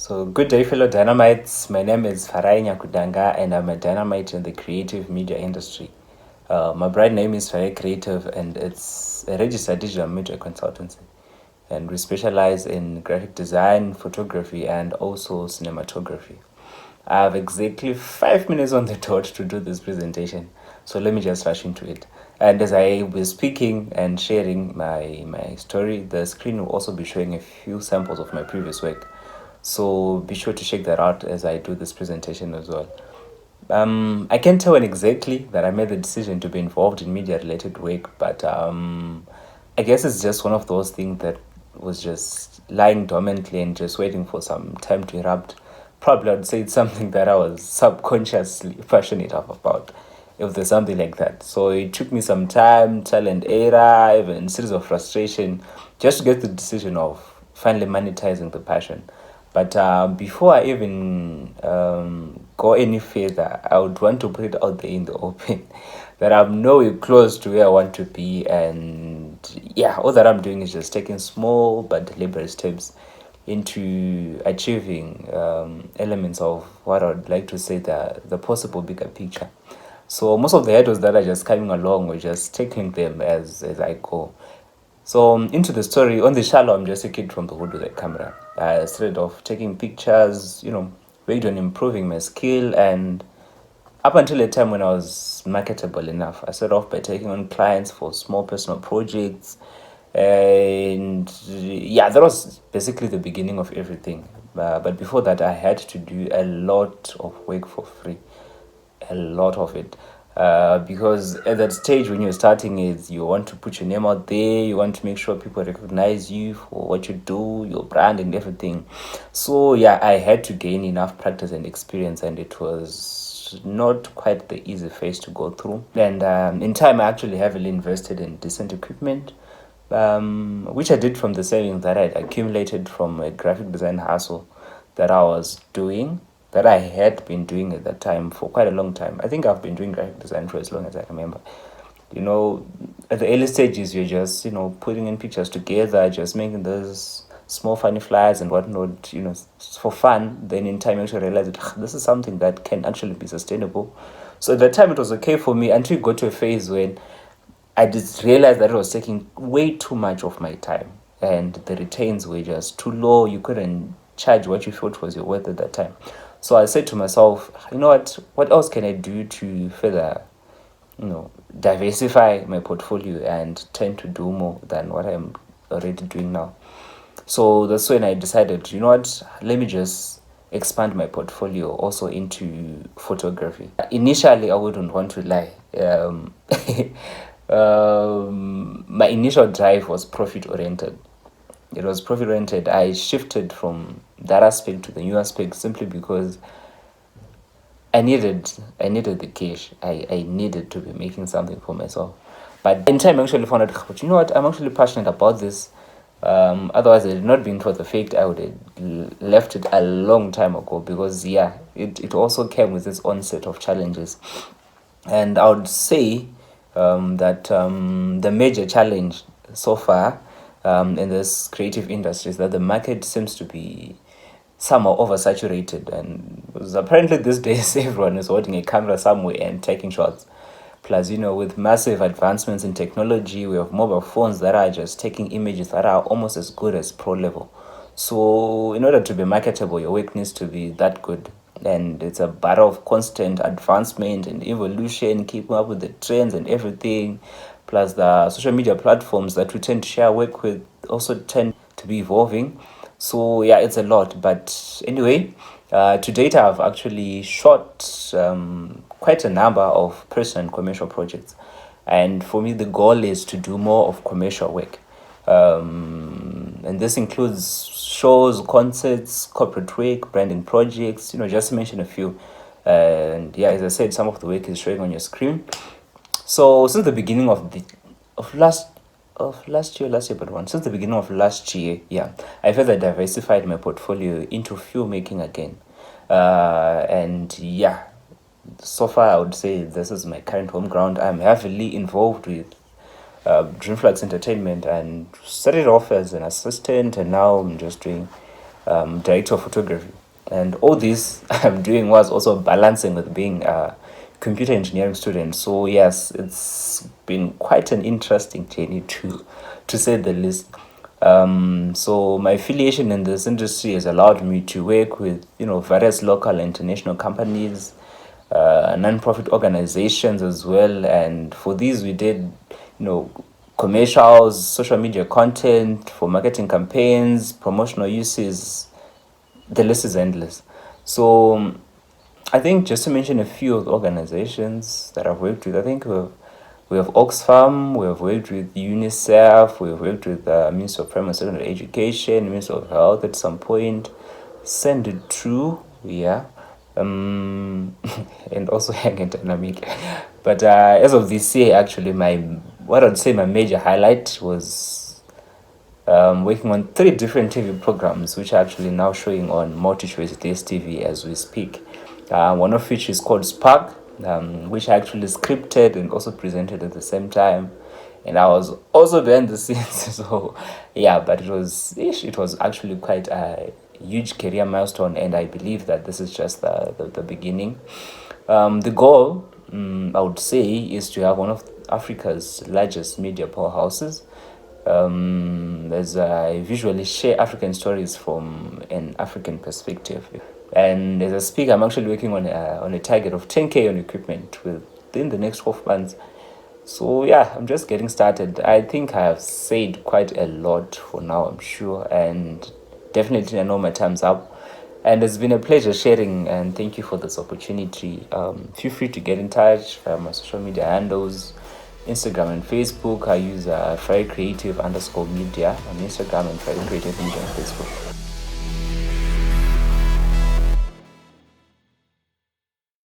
So, good day, fellow Dynamites. My name is Farai Nyakudanga, and I'm a Dynamite in the creative media industry. My brand name is Farai Creative, and it's a registered digital media consultancy. And we specialize in graphic design, photography, and also cinematography. I have exactly 5 minutes on the dot to do this presentation, so let me just rush into it. And as I was speaking and sharing my story, the screen will also be showing a few samples of my previous work. So be sure to check that out as I do this presentation as well. I can't tell when exactly that I made the decision to be involved in media related work, but I guess it's just one of those things that was just lying dormantly and just waiting for some time to erupt. Probably I'd say it's something that I was subconsciously passionate about, if there's something like that. So it took me some time, trial and error, even a series of frustration, just to get the decision of finally monetizing the passion. But before I even go any further, I would want to put it out there in the open that I'm nowhere close to where I want to be. And yeah, all that I'm doing is just taking small but deliberate steps into achieving elements of what I would like to say the possible bigger picture. So most of the hurdles that are just coming along, we're just taking them as I go. So into the story, on the shallow, I'm just a kid from the hood with a camera. I started off taking pictures, worked on improving my skill, and up until a time when I was marketable enough, I started off by taking on clients for small personal projects. And yeah, that was basically the beginning of everything. But before that, I had to do a lot of work for free, a lot of it. Because at that stage when you're starting is you want to put your name out there, you want to make sure people recognize you for what you do, your brand and everything. So yeah, I had to gain enough practice and experience, and it was not quite the easy phase to go through. And in time I actually heavily invested in decent equipment, which I did from the savings that I'd accumulated from a graphic design hustle that I was doing, that I had been doing at that time for quite a long time. I think I've been doing graphic design for as long as I remember. At the early stages, you're just, putting in pictures together, just making those small funny flyers and whatnot, for fun. Then in time, you actually realize that this is something that can actually be sustainable. So at that time, it was okay for me until you got to a phase when I just realized that it was taking way too much of my time, and the returns were just too low. You couldn't charge what you thought was your worth at that time. So I said to myself, you know what else can I do to further, diversify my portfolio and tend to do more than what I'm already doing now. So that's when I decided, let me just expand my portfolio also into photography. Initially, I wouldn't want to lie. My initial drive was profit oriented. It was profit oriented. I shifted from that aspect to the new aspect simply because I needed the cash. I needed to be making something for myself. But in time, I actually found out, but you know what? I'm actually passionate about this. Otherwise, it had not been for the fact, I would have left it a long time ago, because yeah, it also came with its own set of challenges. And I would say that the major challenge so far in this creative industry is that the market seems to be somehow oversaturated, and because apparently these days everyone is holding a camera somewhere and taking shots. Plus, with massive advancements in technology, we have mobile phones that are just taking images that are almost as good as pro level. So in order to be marketable, your work needs to be that good. And it's a battle of constant advancement and evolution, keeping up with the trends and everything. Plus the social media platforms that we tend to share work with also tend to be evolving. So yeah, it's a lot. But anyway, to date I've actually shot quite a number of personal and commercial projects. And for me, the goal is to do more of commercial work. And this includes shows, concerts, corporate work, branding projects, just to mention a few. And yeah, as I said, some of the work is showing on your screen. So since the beginning of last year, but one since the beginning of last year, yeah, I further diversified my portfolio into filmmaking again. And yeah, so far I would say this is my current home ground. I'm heavily involved with Dreamflux Entertainment, and started off as an assistant, and now I'm just doing director of photography. And all this I'm doing was also balancing with being a computer engineering student. So yes, it's been quite an interesting journey to say the least. So my affiliation in this industry has allowed me to work with various local and international companies, non-profit organizations as well. And for these we did commercials, social media content for marketing campaigns, promotional uses. The list is endless. So I think just to mention a few of the organizations that I've worked with, I think we have Oxfam, we have worked with UNICEF, we have worked with the Minister of Primary and Secondary Education, Minister of Health at some point, Send It True, yeah, and also Young and Dynamic. But as of this year, actually, what I'd say my major highlight was working on 3 different TV programs, which are actually now showing on MultiChoice DSTV as we speak. One of which is called Spark, which I actually scripted and also presented at the same time. And I was also behind the scenes. So, yeah, but it was actually quite a huge career milestone. And I believe that this is just the beginning. The goal, I would say, is to have one of Africa's largest media powerhouses. As I visually share African stories from an African perspective. And as I speak, I'm actually working on a target of 10K on equipment within the next 12 months. So yeah, I'm just getting started. I think I have said quite a lot for now, I'm sure, and definitely I know my time's up. And it's been a pleasure sharing, and thank you for this opportunity. Feel free to get in touch via my social media handles, Instagram and Facebook. I use Farai Creative _media on Instagram and Farai Creative Media on Facebook.